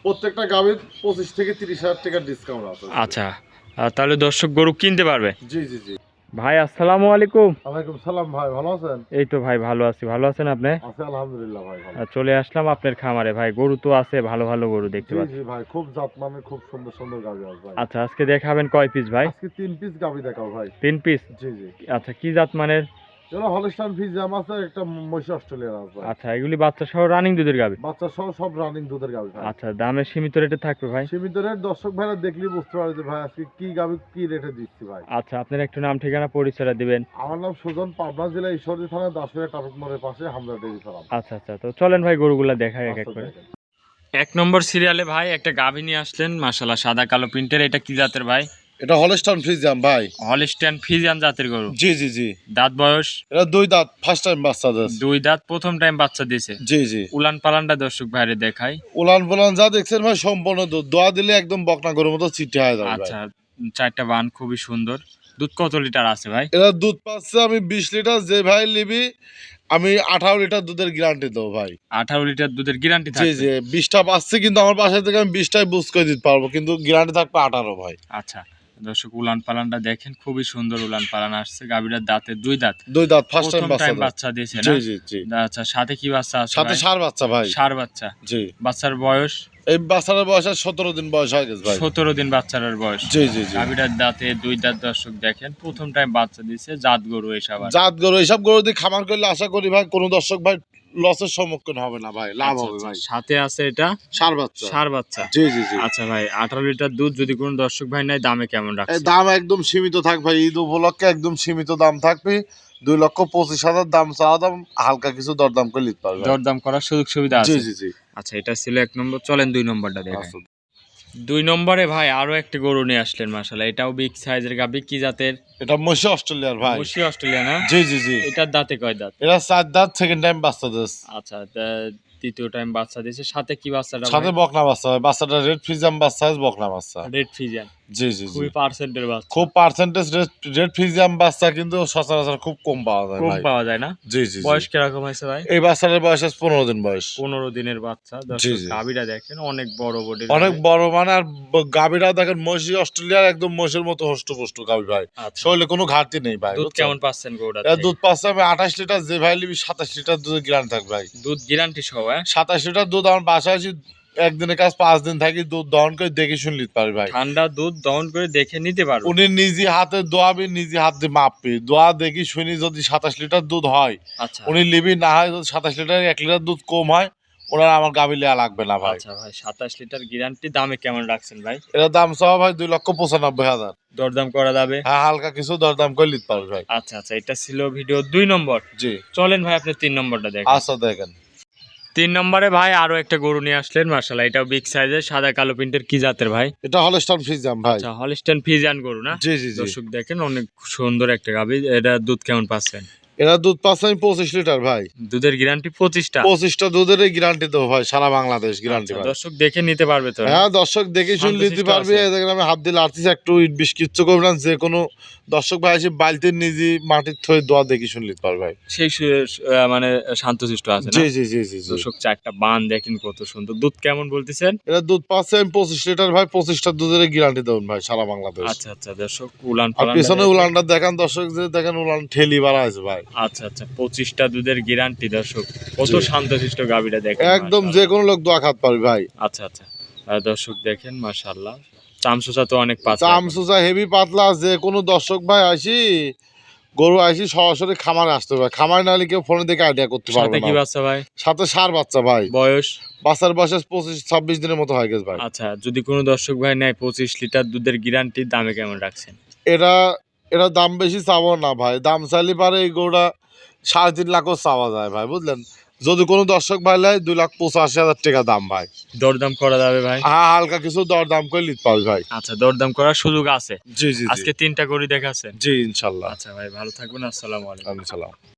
প্রত্যেকটা গাভীর 25 থেকে 30,000 টাকা ডিসকাউন্ট আছে। আচ্ছা, তাহলে দর্শক গরু কিনতে পারবে। জি জি জি। ভাই আসসালামু আলাইকুম। ওয়ালাইকুম সালাম ভাই, ভালো আছেন? এই তো ভাই ভালো আছি, ভালো আছেন আপনি? আছি আলহামদুলিল্লাহ ভাই, ভালো। চলে আসলাম আপনার খামারে ভাই, গরু তো আছে, ভালো ভালো গরু দেখতে জি পাচ্ছি। জি ভাই, খুব জাতমানের খুব সুন্দর সুন্দর গাভী আছে ভাই। আচ্ছা, আজকে দেখাবেন কয় পিস ভাই? আজকে 3 পিস গাভী দেখাও ভাই। 3 পিস। জি জি। আচ্ছা, কি জাত মানের? এগুলো হলস্টাইন ফ্রিজিয়ান আছে, একটা মহিষ অস্ট্রেলিয়ান আছে ভাই। আচ্ছা, এগুলি বাচ্চা সহ রানিং দুধের গাবি? বাচ্চা সহ সব রানিং দুধের গাভী ভাই। আচ্ছা, দামে সীমিত রেটে থাকবে ভাই? সীমিত রেট, দর্শক ভাইরা দেখলেই বুঝতে পারে যে ভাই আজকে কি গাভী কি রেটে দিচ্ছি ভাই। আচ্ছা, আপনার একটু নাম ঠিকানা পরিচয়টা দিবেন। আমার নাম সুজন, পাবনা জেলা ঈশ্বরদী থানা দাসুরিয়া ট্রাফিক মোড়ের পাশে হামদা ডেইরি ফার্ম। আচ্ছা আচ্ছা, তো চলেন ভাই গরুগুলা দেখাই এক এক আচ্ছা করে। দেখেন। 1 নম্বর সিরিয়ালে ভাই একটা গাভী নিয়ে আসলেন, মাশাআল্লাহ সাদা কালো প্রিন্টের। এটা কি জাতের ভাই? এটা হলস্টাইন ফ্রিজিয়ান ভাই। হলস্টাইন ফ্রিজিয়ান জাতের গরু। জি জি জি। দাঁত বয়স? এটা 2 দাঁত, ফার্স্ট টাইম বাচ্চা দিচ্ছে। 2 দাঁত, প্রথম টাইম বাচ্চা দিয়েছে। জি জি। উলান পালানটা দর্শক ভাইরে দেখাই। উলান পোলান যা দেখছেন ভাই সম্পূর্ণ দুধ, দোয়া দিলে একদম বকনা গরুর মতো চিটে হয়ে যাবে ভাই। আচ্ছা, 4টা বান খুবই সুন্দর। দুধ কত লিটার আছে ভাই? এটা দুধ পাচ্ছে আমি 20 লিটার, যে ভাই নিবি আমি 18 লিটার দুধের গ্যারান্টি দেবো ভাই। 18 লিটার দুধের গ্যারান্টি জি থাকবে? জি, 20টা পাচ্ছে কিন্তু আমার বাসা থেকে আমি 20টাই বুঝ করে দিতে পারবো, কিন্তু গ্যারান্টি থাকবে 18 ভাই। আচ্ছা, দর্শক উলান পালানটা দেখেন, খুবই সুন্দর উলান পালান আসছে। গাভীটার দাঁতে 2 দাঁত। 2 দাঁত, ফার্স্ট টাইম প্রথম বাচ্চা টাইম দিচ্ছে। বাচ্চা দিয়েছে জি না? জি জি। আচ্ছা, সাথে কি বাচ্চা আছে সাথে ভাই? ষাঁড় বাচ্চা ভাই। ষাঁড় বাচ্চা। জি। বাচ্চার বয়স? এই বাচ্চাটার বয়স 17 দিন বয়স হয়ে গেছে ভাই। 17 দিন বাচ্চার বয়স। জি জি জি। গাভীটার দাঁতে 2 দাঁত দর্শক দেখেন, প্রথম টাইম বাচ্চা দিয়েছে। জাত গরু এসব আর। জাত গরু, এইসব গরু দিয়ে খামার করলে আশা করি ভাই কোনো দর্শক ভাই লসের সম্মুখীন হবে না ভাই, লাভ আচ্ছা, হবে আচ্ছা, ভাই। সাথে আছে এটা ষাঁড় বাচ্চা। ষাঁড় বাচ্চা। জি জি জি। আচ্ছা ভাই, 18 লিটার দুধ যদি কোনো দর্শক ভাই নেয়, দামে কেমন এই রাখছে? দাম একদম সীমিত থাকবে ভাই, ঈদ উপলক্ষে একদম সীমিত দাম থাকবে। 2,25,000 দাম চাওয়া দাম, হালকা কিছু দরদাম করে নিতে পারবে। দরদাম করার সুযোগ সুবিধা জি আছে? জি জি। আচ্ছা, এটা ছিল 1 নম্বর। চলেন 2 নম্বরটা দেখাই। আচ্ছা। 2 নম্বরে ভাই আরো একটা গরু নিয়ে আসলেন, মাশাআল্লাহ। এটাও বিগ সাইজের গাভী। কি জাতের? এটা মহিষ অস্ট্রেলিয়ার ভাই। মশি অস্ট্রেলিয়া না? জি জি জি। এটার দাঁতে কয় দাঁত? এটা 4 দাঁত, সেকেন্ড টাইম বাচ্চা দিচ্ছে। আচ্ছা, তৃতীয় টাইম বাচ্চা দিয়েছে। সাথে কি বাচ্চাটা ভাই? সাথে বকনা বাচ্চা ভাই, বাচ্চাটা রেড ফ্রিজিয়ান বাচ্চা, বকনা বাচ্চা। Red Friesian. জি জি জি। খুবই পার্সেন্টের বাচ্চা। খুব পার্সেন্টেজ রেড ফ্রিজিয়ান বাচ্চা, কিন্তু সচরাচর খুব কম পাওয়া যায় কম ভাই। পাওয়া যায় না? জি জি জি। বয়স কিরকম হয়েছে ভাই? এই বাচ্চাটার বয়স আছে 15 দিন বয়স। 15 দিনের বাচ্চা। জি দর্শক জি। গাভীটা দেখেন, অনেক বড় বডির অনেক গাভী। বড় মানে, আর গাভীরা দেখেন মহিষী অস্ট্রেলিয়ার একদম মহিষের মতো হষ্ট গাভী ভাই। আচ্ছা, শরীরে কোনো ঘাটতি নেই ভাই। দুধ বুঝছেন? কেমন পাচ্ছেন গরুটার এর থেকে? দুধ পাচ্ছে আমি 28 লিটার, যে ভাই নিবি 27 লিটার দুধের গ্যারান্টি থাকবে ভাই। দুধ গ্যারান্টি সহ? 27 লিটার দুধ আমার বাসায় আছি, একদিনের কাজ 5 দিন থাকি, দুধ দহন করে দেখে শুনে নিতে পারবি ভাই। ঠান্ডা দুধ দহন করে দেখে নিতে পারবো? উনি নিজে হাতে দোয়াবি, নিজে হাত দিয়ে মাপবি, দোয়া দেখি শুনি যদি 27 লিটার দুধ হয় আচ্ছা উনি নিবি, না হয় যদি 27 লিটার 1 লিটার দুধ কম হয় ওনার আমার গাভী লেয়া লাগবে না ভাই। আচ্ছা ভাই, 27 লিটার গ্যারান্টি। দামে কেমন রাখছেন ভাই? এটার দাম চাওয়া ভাই 2,95,000। দরদাম করা যাবে? হ্যাঁ, হালকা কিছু দরদাম করে নিতে পারবি ভাই। আচ্ছা আচ্ছা, এটা ছিল ভিডিও 2 নম্বর। জি। চলেন ভাই আপনি 3 নম্বরটা দেখেন। আচ্ছা দেখেন। 3 নম্বরে ভাই আরো একটা গরু নিয়ে আসলেন, মাশাআল্লাহ। এটাও বিগ সাইজের, সাদা কালো প্রিন্টের। কি জাতের ভাই? এটা হলস্টাইন ফ্রিজিয়ান ভাই। আচ্ছা, হলস্টাইন ফ্রিজিয়ান গরু না? জি জি জি। দর্শক দেখেন, অনেক সুন্দর একটা গাভী। এটা দুধ কেমন পাচ্ছেন? এরা দুধ পাচ্ছে আমি 25 লিটার ভাই। দুধের গ্যারান্টি 25টা? 25টা দুধের গ্যারান্টি দেবো ভাই, সারা বাংলাদেশ গ্যারান্টি আচ্ছা, ভাই। দর্শক দেখে নিতে পারবে তো? হ্যাঁ, দর্শক দেখে শুনে নিতে শান্তশিষ্ট পারবি। আছে? এই দেখেন আমি হাত দিলে আর্টিস একটু ইট বিশ কিচ্ছু করবি না, যে কোনো দর্শক ভাই এসে বালতির নিজে মাটির থয়ে দোয়া দেখে শুনে নিতে পারবে ভাই। সেই মানে শান্তশিষ্ট আছে না? জি জি জি জি জি। দর্শক 4টা বান দেখেন কত সুন্দর। দুধ কেমন বলতেছেন? এটা দুধ পাচ্ছে আমি 25 লিটার ভাই, 25টা দুধের গ্যারান্টি দেবেন ভাই, সারা বাংলাদেশ। আচ্ছা আচ্ছা, দর্শক উলান আর পালান পিছনে উলানটা দেখান দর্শক, যে দেখেন উলান ঠেলি বাড়া আছে ভাই। আচ্ছা আচ্ছা, 25টা দুধের গ্যারান্টি। দর্শক কত জি। শান্তশিষ্ট গাভীটা দেখেন, একদম যে মাশাআল্লাহ। কোনো লোক দোয়া খাতে পারবি ভাই। আচ্ছা আচ্ছা, দর্শক দেখেন মাশাআল্লাহ, চামচুচা তো অনেক পাতলা। চামচুচা হেভি পাতলা, যে কোনো দর্শক ভাই আসি গরু আইসি সরাসরি খামারে আসতে হবে, খামারে না হলে কেউ ফোনে দেখে আইডিয়া করতে পারবে সাথে না। কি বাচ্চা ভাই? সাথে ষাঁড় বাচ্চা ভাই। বয়স? বাচ্চার বয়স 25-26 দিনের মতো হয়ে গেছে ভাই। আচ্ছা, যদি কোনো দর্শক ভাই নেয় 25 লিটার দুধের গ্যারান্টি, দামে কেমন রাখছেন? এটা এটা দাম বেশি চাবো না ভাই, দাম চাইলে পারে এই গরুটা 3.5 লাখও চাওয়া যায় ভাই, বুঝলেন? যদি কোনো দর্শক ভাই নেয় 2,85,000 টাকা দাম ভাই। দরদাম করা যাবে ভাই? হ্যাঁ, হালকা কিছু দরদাম করে নিতে পারবি ভাই। আচ্ছা, দরদাম করার সুযোগ আছে? জি জি জি। আজকে 3টা গরু দেখাচ্ছেন? জি ইনশাল্লাহ। আচ্ছা ভাই, ভালো থাকবেন। আসসালামু আলাইকুম। সালাম।